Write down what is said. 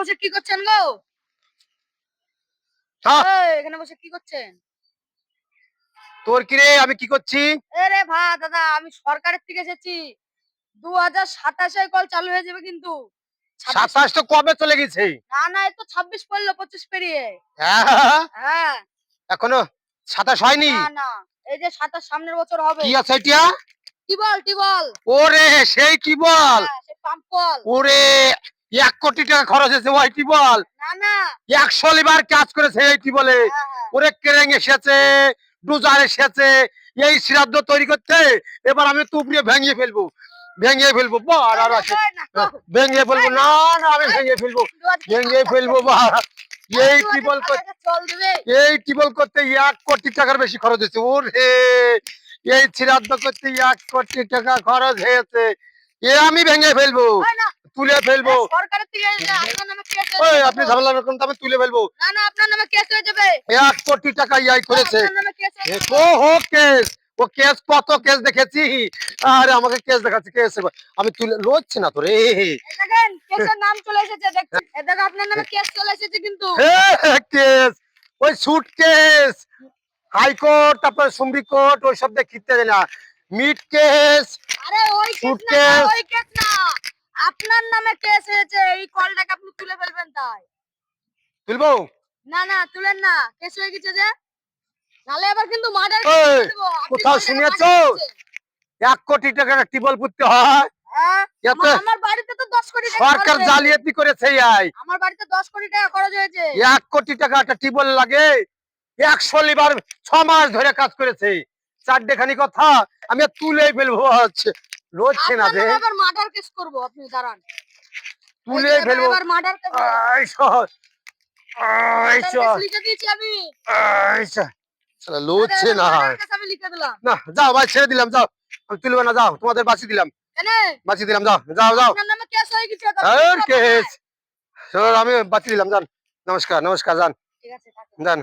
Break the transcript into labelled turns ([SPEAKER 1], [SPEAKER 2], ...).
[SPEAKER 1] বসে কি করছেন গো? এখানে বসে কি করছেন?
[SPEAKER 2] তোর কি রে? আমি কি করছি?
[SPEAKER 1] আরে দাদা, আমি সরকারের থেকে এসেছি। 2027 কল চালু হয়ে যাবে কিন্তু।
[SPEAKER 2] 27 তো কবে চলে গেছে?
[SPEAKER 1] না না, এই তো 26 পড়লো, 25 পেরিয়ে।
[SPEAKER 2] হ্যাঁ,
[SPEAKER 1] হ্যাঁ।
[SPEAKER 2] এখনো 27 হয়নি।
[SPEAKER 1] না না, এই যে 27 সামনের বছর হবে।
[SPEAKER 2] কি আছে এটা?
[SPEAKER 1] টিবল।
[SPEAKER 2] ওরে সেই কি বল?
[SPEAKER 1] হ্যাঁ, সে পাম্প কল।
[SPEAKER 2] ওরে 1 কোটি টাকা খরচ হয়েছে ওই কি বল?
[SPEAKER 1] না না।
[SPEAKER 2] 100 লিবার কাজ করেছে এই কি বলে?
[SPEAKER 1] হ্যাঁ হ্যাঁ।
[SPEAKER 2] ওরে কেরেং এসেছে, ডুজার এসেছে, এই শ্রাদ্ধ তৈরি করতে এবার আমি তুবড়িয়ে ভেঙে ফেলবো বার আর আছে ভেঙে ফেলবো না না আমি ভেঙে ফেলবো বা এই টিবল এই টিবল করতে 1 কোটি টাকার বেশি খরচ হয়েছে। ওরে এই শ্রাদ্ধ করতে 1 কোটি টাকা খরচ হয়েছে, এ আমি ভেঙে ফেলবো, তুলে ফেলবো।
[SPEAKER 1] সরকারের থেকে আপনার নামে কেস
[SPEAKER 2] ওই
[SPEAKER 1] হয়ে
[SPEAKER 2] আপনি
[SPEAKER 1] যাবে।
[SPEAKER 2] ঝামেলা রকম আমি তুলে ফেলবো।
[SPEAKER 1] না না, আপনার নামে কেস হয়ে যাবে।
[SPEAKER 2] 1 কোটি টাকা ইয়াই করেছে।
[SPEAKER 1] আপনার নামে কেস হয়ে যাবে।
[SPEAKER 2] ও হো কেস, ও কেস কত কেস দেখেছি। আরে আমাকে কেস দেখাচ্ছি কেস, আমি তুলে লড়ছি না তো রে।
[SPEAKER 1] দেখেন কেসের নাম চলে এসেছে, দেখছেন? এ দেখো আপনার নামে কেস চলে এসেছে কিন্তু।
[SPEAKER 2] কেস ওই সুটকেস, হাইকোর্ট তারপর সুপ্রিম কোর্ট ওই সব দেখিতে না, মিড কেস
[SPEAKER 1] আরে ওই কেস না,
[SPEAKER 2] সুটকেস।
[SPEAKER 1] ওই কেস না। আপনার নামে কেস হয়েছে, এই কলটাকে আপনি তুলে ফেলবেন তাই।
[SPEAKER 2] তুলবো?
[SPEAKER 1] না না, তুলেন না, কেস হয়ে গেছে যে। নালে আবার কিন্তু মার্ডার কেস
[SPEAKER 2] এই,
[SPEAKER 1] করে দেব। আপনি
[SPEAKER 2] কোথাও
[SPEAKER 1] কলটাকে
[SPEAKER 2] শুনেছো
[SPEAKER 1] মার্ডার করেছেন।
[SPEAKER 2] 1 কোটি টাকার টিবল পুঁততে হয়?
[SPEAKER 1] হ্যাঁ,
[SPEAKER 2] এতে
[SPEAKER 1] আমার বাড়িতে তো 10 কোটি টাকা
[SPEAKER 2] সরকার
[SPEAKER 1] খরচ হয়েছে।
[SPEAKER 2] জালিয়াতি করেছে।
[SPEAKER 1] আমার বাড়িতে 10 কোটি টাকা খরচ হয়েছে।
[SPEAKER 2] 1 কোটি টাকা একটা টিবল লাগে, 100 লিবার 6 মাস ধরে কাজ করেছে। চারটেখানি কথা আমি আর তুলেই ফেলবো হচ্ছে, লড়ছে না
[SPEAKER 1] আপনার
[SPEAKER 2] যে,
[SPEAKER 1] নামে আবার মার্ডার কেস করব, আপনি দাঁড়ান।
[SPEAKER 2] তুলেই ফেলবো।
[SPEAKER 1] এবার মার্ডার কেস লিখে দিয়েছি আমি।
[SPEAKER 2] লড়ছে না।
[SPEAKER 1] মার্ডার কেস আমি লিখে দিলাম।
[SPEAKER 2] না যাও ভাই, ছেড়ে দিলাম, যাও আমি তুলবো না, যাও তোমাদের বাঁচি দিলাম,
[SPEAKER 1] কেন?
[SPEAKER 2] বাঁচি দিলাম, যাও যাও যাও।
[SPEAKER 1] আপনার নামে কেস হয়ে গেছে তো।
[SPEAKER 2] কেস আমি বাঁচি দিলাম, যান। নমস্কার নমস্কার, যান
[SPEAKER 1] ঠিক আছে, থাকুন।
[SPEAKER 2] যান।